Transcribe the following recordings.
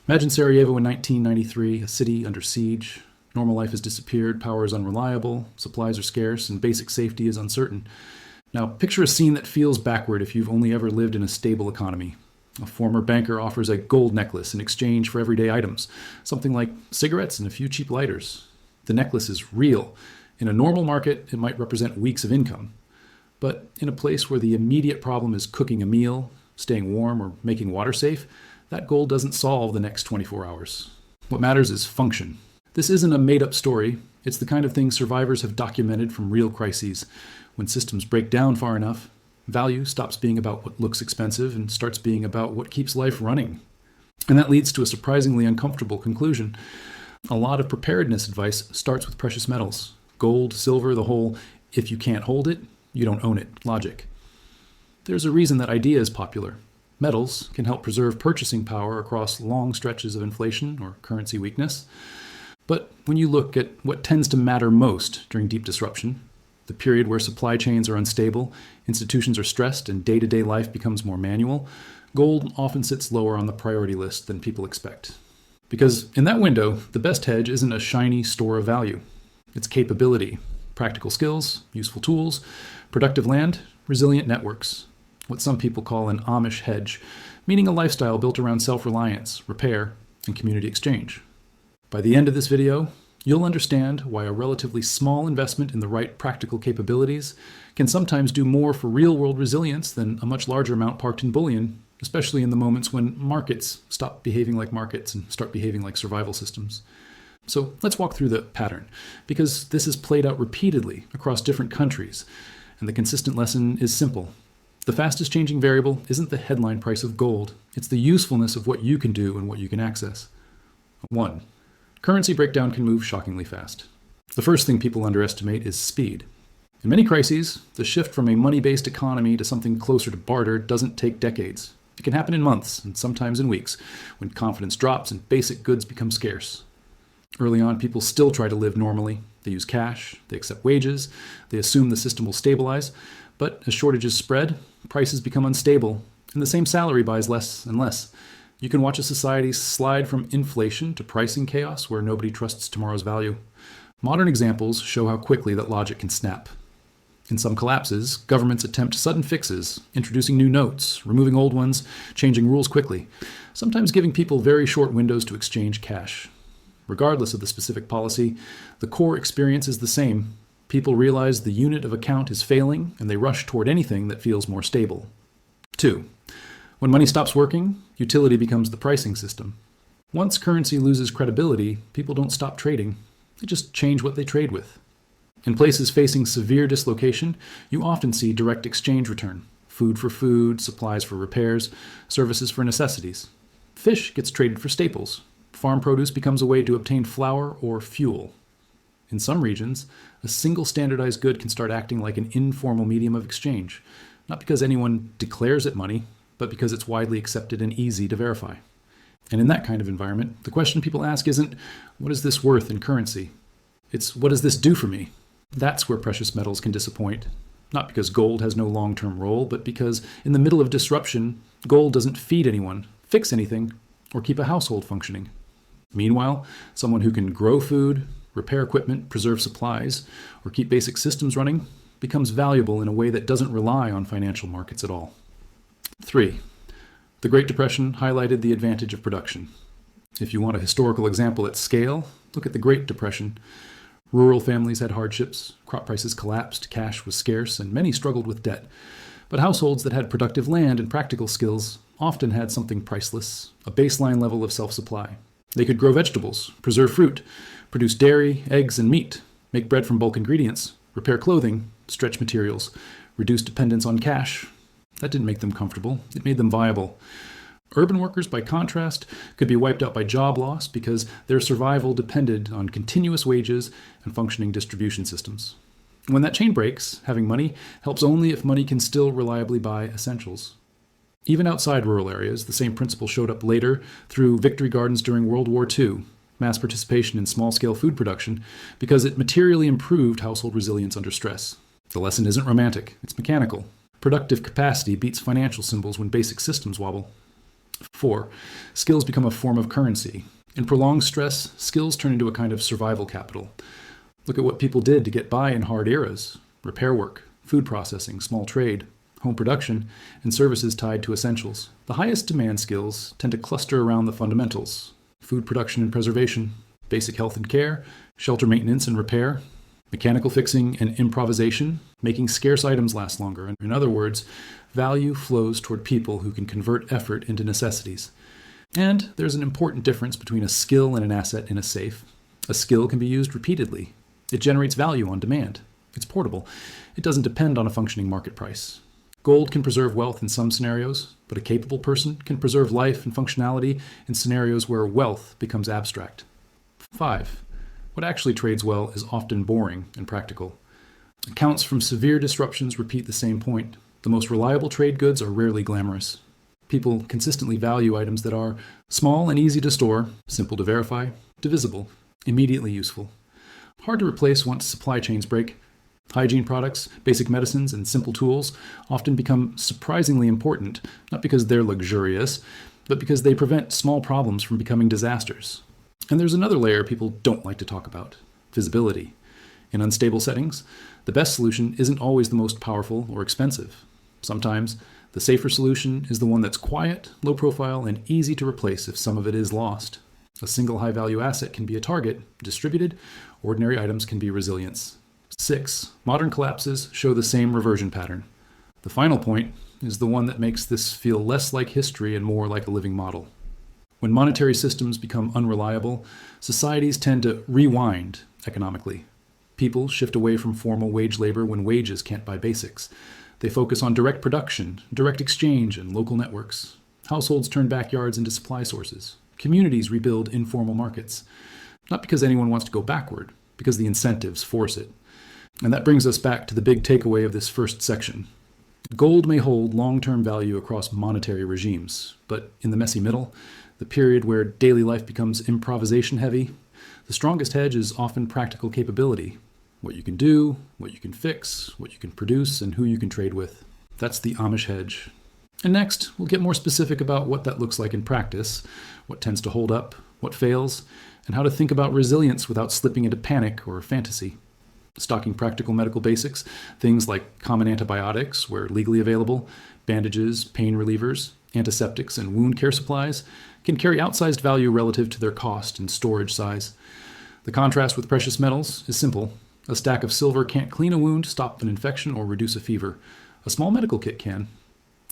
Imagine Sarajevo in 1993, a city under siege. Normal life has disappeared, power is unreliable, supplies are scarce, and basic safety is uncertain. Now, picture a scene that feels backward if you've only ever lived in a stable economy. A former banker offers a gold necklace in exchange for everyday items, something like cigarettes and a few cheap lighters. The necklace is real. In a normal market, it might represent weeks of income. But in a place where the immediate problem is cooking a meal, staying warm, or making water safe, that goal doesn't solve the next 24 hours. What matters is function. This isn't a made-up story. It's the kind of thing survivors have documented from real crises. When systems break down far enough, value stops being about what looks expensive and starts being about what keeps life running. And that leads to a surprisingly uncomfortable conclusion. A lot of preparedness advice starts with precious metals. Gold, silver, the whole "if you can't hold it, you don't own it" logic. There's a reason that idea is popular. Metals can help preserve purchasing power across long stretches of inflation or currency weakness. But when you look at what tends to matter most during deep disruption, the period where supply chains are unstable, institutions are stressed, and day-to-day life becomes more manual, gold often sits lower on the priority list than people expect. Because in that window, the best hedge isn't a shiny store of value. It's capability, practical skills, useful tools, productive land, resilient networks. What some people call an Amish hedge, meaning a lifestyle built around self-reliance, repair, and community exchange. By the end of this video, you'll understand why a relatively small investment in the right practical capabilities can sometimes do more for real-world resilience than a much larger amount parked in bullion, especially in the moments when markets stop behaving like markets and start behaving like survival systems. So let's walk through the pattern, because this is played out repeatedly across different countries, and the consistent lesson is simple. The fastest changing variable isn't the headline price of gold, it's the usefulness of what you can do and what you can access. 1. Currency breakdown can move shockingly fast. The first thing people underestimate is speed. In many crises, the shift from a money-based economy to something closer to barter doesn't take decades. It can happen in months, and sometimes in weeks, when confidence drops and basic goods become scarce. Early on, people still try to live normally. They use cash, they accept wages, they assume the system will stabilize. But as shortages spread, prices become unstable, and the same salary buys less and less. You can watch a society slide from inflation to pricing chaos where nobody trusts tomorrow's value. Modern examples show how quickly that logic can snap. In some collapses, governments attempt sudden fixes, introducing new notes, removing old ones, changing rules quickly, sometimes giving people very short windows to exchange cash. Regardless of the specific policy, the core experience is the same. People realize the unit of account is failing, and they rush toward anything that feels more stable. 2. When money stops working, utility becomes the pricing system. Once currency loses credibility, people don't stop trading. They just change what they trade with. In places facing severe dislocation, you often see direct exchange return. Food for food, supplies for repairs, services for necessities. Fish gets traded for staples. Farm produce becomes a way to obtain flour or fuel. In some regions, a single standardized good can start acting like an informal medium of exchange, not because anyone declares it money, but because it's widely accepted and easy to verify. And in that kind of environment, the question people ask isn't, what is this worth in currency? It's, what does this do for me? That's where precious metals can disappoint. Not because gold has no long-term role, but because in the middle of disruption, gold doesn't feed anyone, fix anything, or keep a household functioning. Meanwhile, someone who can grow food, repair equipment, preserve supplies, or keep basic systems running becomes valuable in a way that doesn't rely on financial markets at all. 3. The Great Depression highlighted the advantage of production. If you want a historical example at scale, look at the Great Depression. Rural families had hardships, crop prices collapsed, cash was scarce, and many struggled with debt. But households that had productive land and practical skills often had something priceless, a baseline level of self-supply. They could grow vegetables, preserve fruit, produce dairy, eggs, and meat, make bread from bulk ingredients, repair clothing, stretch materials, reduce dependence on cash. That didn't make them comfortable. It made them viable. Urban workers, by contrast, could be wiped out by job loss because their survival depended on continuous wages and functioning distribution systems. When that chain breaks, having money helps only if money can still reliably buy essentials. Even outside rural areas, the same principle showed up later through victory gardens during World War II, mass participation in small-scale food production, because it materially improved household resilience under stress. The lesson isn't romantic, it's mechanical. Productive capacity beats financial symbols when basic systems wobble. 4. Skills become a form of currency. In prolonged stress, skills turn into a kind of survival capital. Look at what people did to get by in hard eras: repair work, food processing, small trade, home production, and services tied to essentials. The highest demand skills tend to cluster around the fundamentals: food production and preservation, basic health and care, shelter maintenance and repair, mechanical fixing and improvisation, making scarce items last longer. In other words, value flows toward people who can convert effort into necessities. And there's an important difference between a skill and an asset in a safe. A skill can be used repeatedly. It generates value on demand. It's portable. It doesn't depend on a functioning market price. Gold can preserve wealth in some scenarios, but a capable person can preserve life and functionality in scenarios where wealth becomes abstract. 5. What actually trades well is often boring and practical. Accounts from severe disruptions repeat the same point. The most reliable trade goods are rarely glamorous. People consistently value items that are small and easy to store, simple to verify, divisible, immediately useful. Hard to replace once supply chains break. Hygiene products, basic medicines, and simple tools often become surprisingly important, not because they're luxurious, but because they prevent small problems from becoming disasters. And there's another layer people don't like to talk about: visibility. In unstable settings, the best solution isn't always the most powerful or expensive. Sometimes, the safer solution is the one that's quiet, low profile, and easy to replace if some of it is lost. A single high-value asset can be a target. Distributed, ordinary items can be resilience. 6. Modern collapses show the same reversion pattern. The final point is the one that makes this feel less like history and more like a living model. When monetary systems become unreliable, societies tend to rewind economically. People shift away from formal wage labor when wages can't buy basics. They focus on direct production, direct exchange, and local networks. Households turn backyards into supply sources. Communities rebuild informal markets. Not because anyone wants to go backward, because the incentives force it. And that brings us back to the big takeaway of this first section. Gold may hold long-term value across monetary regimes, but in the messy middle, the period where daily life becomes improvisation-heavy, the strongest hedge is often practical capability. What you can do, what you can fix, what you can produce, and who you can trade with. That's the Amish hedge. And next, we'll get more specific about what that looks like in practice, what tends to hold up, what fails, and how to think about resilience without slipping into panic or fantasy. Stocking practical medical basics, things like common antibiotics where legally available, bandages, pain relievers, antiseptics, and wound care supplies, can carry outsized value relative to their cost and storage size. The contrast with precious metals is simple. A stack of silver can't clean a wound, stop an infection, or reduce a fever. A small medical kit can.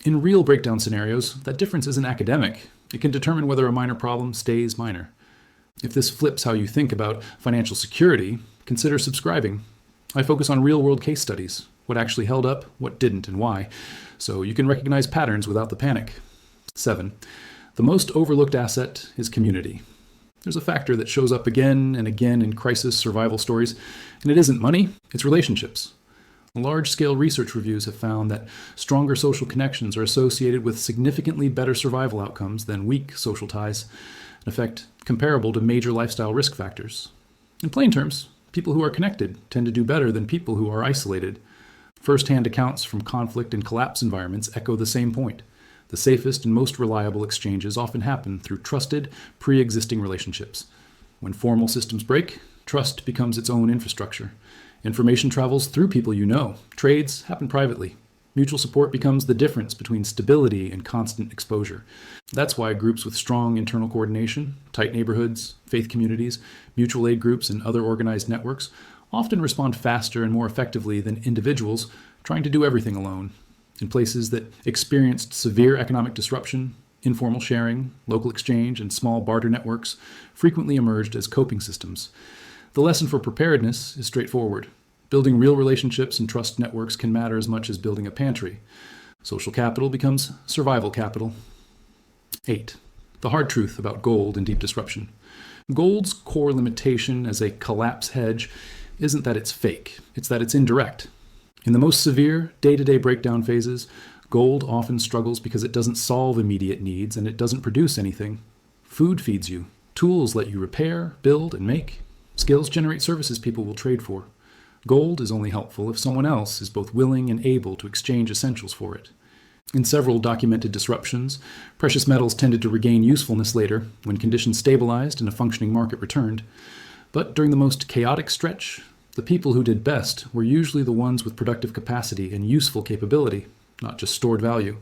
In real breakdown scenarios, that difference isn't academic. It can determine whether a minor problem stays minor. If this flips how you think about financial security, consider subscribing. I focus on real-world case studies, what actually held up, what didn't, and why, so you can recognize patterns without the panic. 7. The most overlooked asset is community. There's a factor that shows up again and again in crisis survival stories, and it isn't money, it's relationships. Large-scale research reviews have found that stronger social connections are associated with significantly better survival outcomes than weak social ties, an effect comparable to major lifestyle risk factors. In plain terms, people who are connected tend to do better than people who are isolated. First-hand accounts from conflict and collapse environments echo the same point. The safest and most reliable exchanges often happen through trusted, pre-existing relationships. When formal systems break, trust becomes its own infrastructure. Information travels through people you know. Trades happen privately. Mutual support becomes the difference between stability and constant exposure. That's why groups with strong internal coordination, tight neighborhoods, faith communities, mutual aid groups, and other organized networks often respond faster and more effectively than individuals trying to do everything alone. In places that experienced severe economic disruption, informal sharing, local exchange, and small barter networks frequently emerged as coping systems. The lesson for preparedness is straightforward. Building real relationships and trust networks can matter as much as building a pantry. Social capital becomes survival capital. 8. The hard truth about gold in deep disruption. Gold's core limitation as a collapse hedge isn't that it's fake, it's that it's indirect. In the most severe, day-to-day breakdown phases, gold often struggles because it doesn't solve immediate needs and it doesn't produce anything. Food feeds you. Tools let you repair, build, and make. Skills generate services people will trade for. Gold is only helpful if someone else is both willing and able to exchange essentials for it. In several documented disruptions, precious metals tended to regain usefulness later when conditions stabilized and a functioning market returned. But during the most chaotic stretch, the people who did best were usually the ones with productive capacity and useful capability, not just stored value.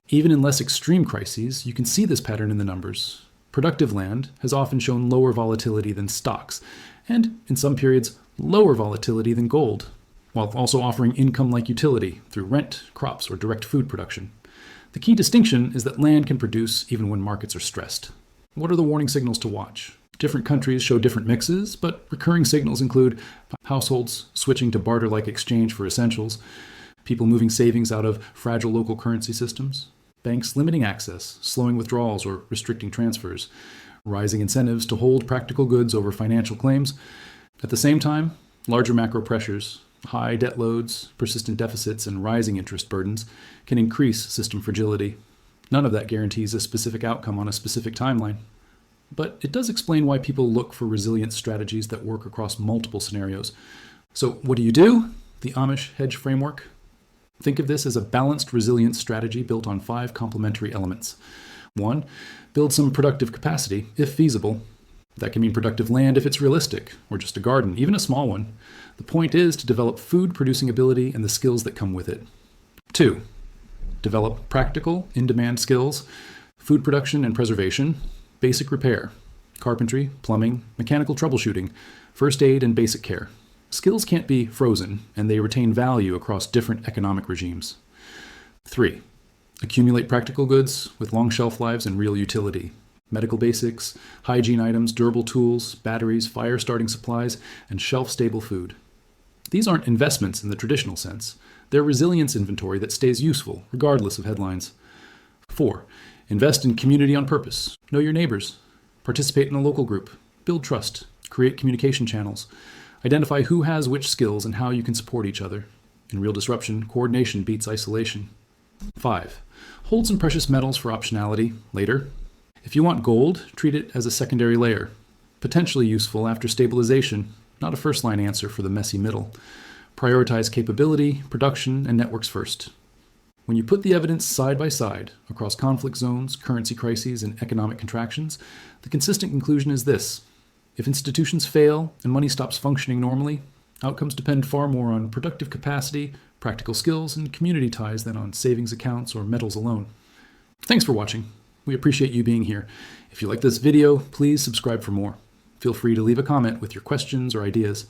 Even in less extreme crises, you can see this pattern in the numbers. Productive land has often shown lower volatility than stocks, and in some periods, lower volatility than gold, while also offering income-like utility through rent, crops, or direct food production. The key distinction is that land can produce even when markets are stressed. What are the warning signals to watch? Different countries show different mixes, but recurring signals include households switching to barter-like exchange for essentials, people moving savings out of fragile local currency systems, banks limiting access, slowing withdrawals or restricting transfers, rising incentives to hold practical goods over financial claims. At the same time, larger macro pressures, high debt loads, persistent deficits, and rising interest burdens can increase system fragility. None of that guarantees a specific outcome on a specific timeline. But it does explain why people look for resilience strategies that work across multiple scenarios. So what do? The Amish hedge framework? Think of this as a balanced resilience strategy built on 5 complementary elements. 1, build some productive capacity, if feasible. That can mean productive land if it's realistic, or just a garden, even a small one. The point is to develop food-producing ability and the skills that come with it. 2, develop practical, in-demand skills, food production and preservation, basic repair, carpentry, plumbing, mechanical troubleshooting, first aid, and basic care. Skills can't be frozen, and they retain value across different economic regimes. 3, accumulate practical goods with long shelf lives and real utility. Medical basics, hygiene items, durable tools, batteries, fire-starting supplies, and shelf-stable food. These aren't investments in the traditional sense. They're resilience inventory that stays useful, regardless of headlines. 4, invest in community on purpose. Know your neighbors. Participate in a local group. Build trust. Create communication channels. Identify who has which skills and how you can support each other. In real disruption, coordination beats isolation. 5, hold some precious metals for optionality later. If you want gold, treat it as a secondary layer, potentially useful after stabilization, not a first-line answer for the messy middle. Prioritize capability, production, and networks first. When you put the evidence side by side across conflict zones, currency crises, and economic contractions, the consistent conclusion is this. If institutions fail and money stops functioning normally, outcomes depend far more on productive capacity, practical skills, and community ties than on savings accounts or metals alone. Thanks for watching. We appreciate you being here. If you like this video, please subscribe for more. Feel free to leave a comment with your questions or ideas.